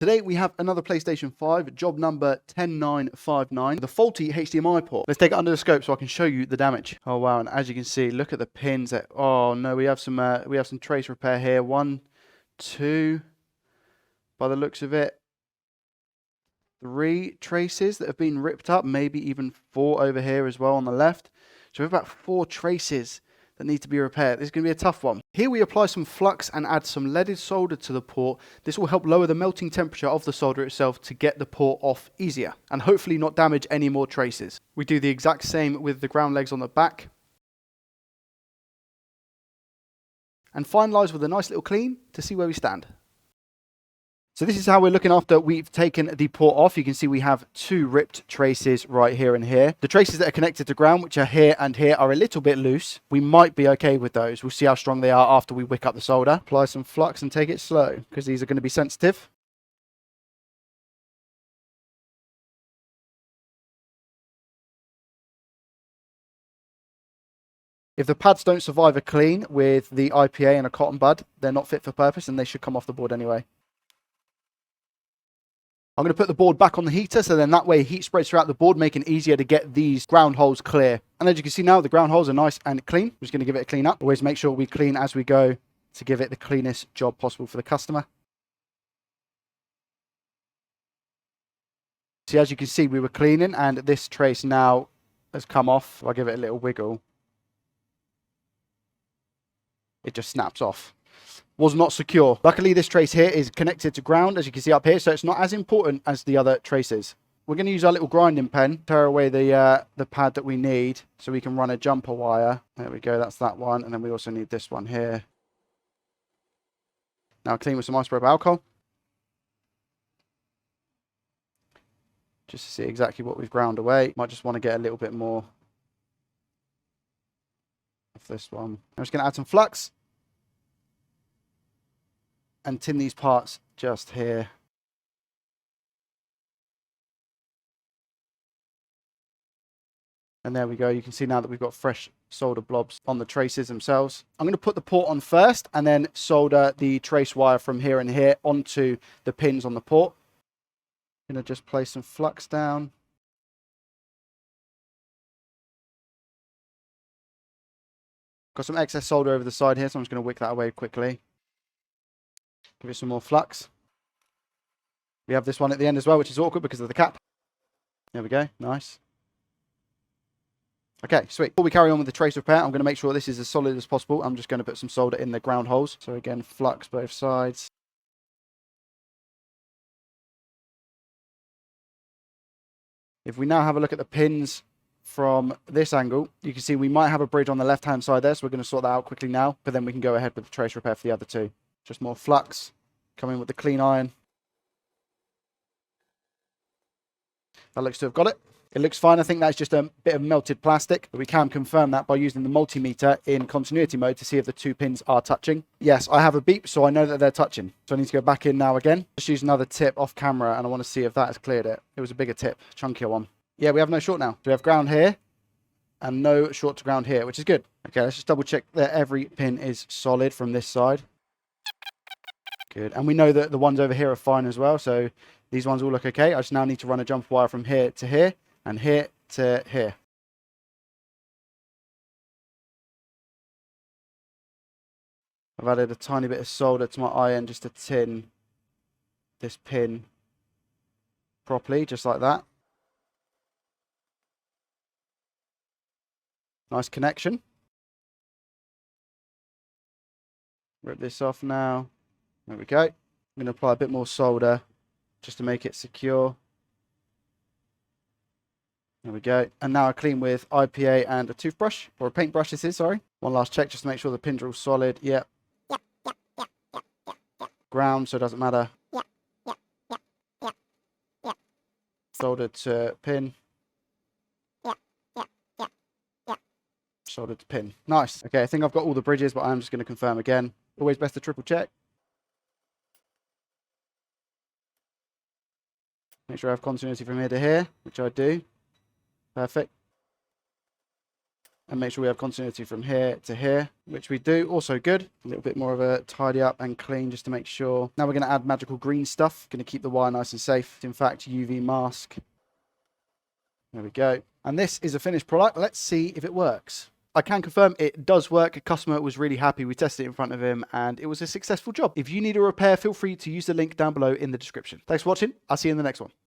Today we have another PlayStation 5, job number 10959, with a faulty HDMI port. Let's take it under the scope so I can show you the damage. Oh wow, and as you can see, look at the pins. Oh no, we have some trace repair here. 1, 2, by the looks of it, 3 traces that have been ripped up, maybe even 4 over here as well on the left. So we have about 4 traces that need to be repaired. This is going to be a tough one. Here we apply some flux and add some leaded solder to the port. This will help lower the melting temperature of the solder itself to get the port off easier and hopefully not damage any more traces. We do the exact same with the ground legs on the back. And finalise with a nice little clean to see where we stand. So this is how we're looking after we've taken the port off. You can see we have 2 ripped traces right here and here. The traces that are connected to ground, which are here and here, are a little bit loose. We might be okay with those. We'll see how strong they are after we wick up the solder. Apply some flux and take it slow, because these are going to be sensitive. If the pads don't survive a clean with the IPA and a cotton bud, they're not fit for purpose and they should come off the board anyway. I'm going to put the board back on the heater, so then that way heat spreads throughout the board, making it easier to get these ground holes clear. And as you can see now, the ground holes are nice and clean. I'm just going to give it a clean up. Always make sure we clean as we go to give it the cleanest job possible for the customer. See, as you can see, we were cleaning and this trace now has come off. If I give it a little wiggle, it just snaps off. Was not secure. Luckily, this trace here is connected to ground, as you can see up here, so it's not as important as the other traces. We're going to use our little grinding pen, tear away the pad that we need, so we can run a jumper wire. There we go, that's that one, and then we also need this one here. Now clean with some isopropyl alcohol, just to see exactly what we've ground away. Might just want to get a little bit more of this one. I'm just going to add some flux and tin these parts just here. And there we go. You can see now that we've got fresh solder blobs on the traces themselves. I'm going to put the port on first and then solder the trace wire from here and here onto the pins on the port. I'm going to just place some flux down. Got some excess solder over the side here, so I'm just going to wick that away quickly. Give it some more flux. We have this one at the end as well, which is awkward because of the cap. There we go. Nice. Okay, sweet. Before we carry on with the trace repair, I'm going to make sure this is as solid as possible. I'm just going to put some solder in the ground holes. So again, flux both sides. If we now have a look at the pins from this angle, you can see we might have a bridge on the left-hand side there, so we're going to sort that out quickly now, but then we can go ahead with the trace repair for the other 2. Just more flux. Come in with the clean iron. That looks to have got it. It looks fine. I think that's just a bit of melted plastic, but we can confirm that by using the multimeter in continuity mode to see if the 2 pins are touching. Yes, I have a beep, so I know that they're touching. So I need to go back in now again. Just use another tip off camera, and I want to see if that has cleared it. It was a bigger tip, chunkier one. Yeah, we have no short now. So we have ground here and no short to ground here, which is good. Okay, let's just double check that every pin is solid from this side. Good. And we know that the ones over here are fine as well, so these ones all look okay. I just now need to run a jumper wire from here to here and here to here. I've added a tiny bit of solder to my iron just to tin this pin properly, just like that. Nice connection. Rip this off now. There we go. I'm going to apply a bit more solder just to make it secure. There we go. And now I clean with IPA and a toothbrush, or a paintbrush this is, sorry. One last check just to make sure the pins are all solid. Yep. Ground, so it doesn't matter. Soldered to pin. Soldered to pin. Nice. Okay, I think I've got all the bridges, but I'm just going to confirm again. Always best to triple check. Make sure I have continuity from here to here, which I do. Perfect. and make sure we have continuity from here to here, which we do. Also good. A little bit more of a tidy up and clean just to make sure. Now we're going to add magical green stuff. Going to keep the wire nice and safe. In fact, UV mask. There we go. And this is a finished product. Let's see if it works. I can confirm it does work. A customer was really happy. We tested it in front of him and it was a successful job. If you need a repair, feel free to use the link down below in the description. Thanks for watching. I'll see you in the next one.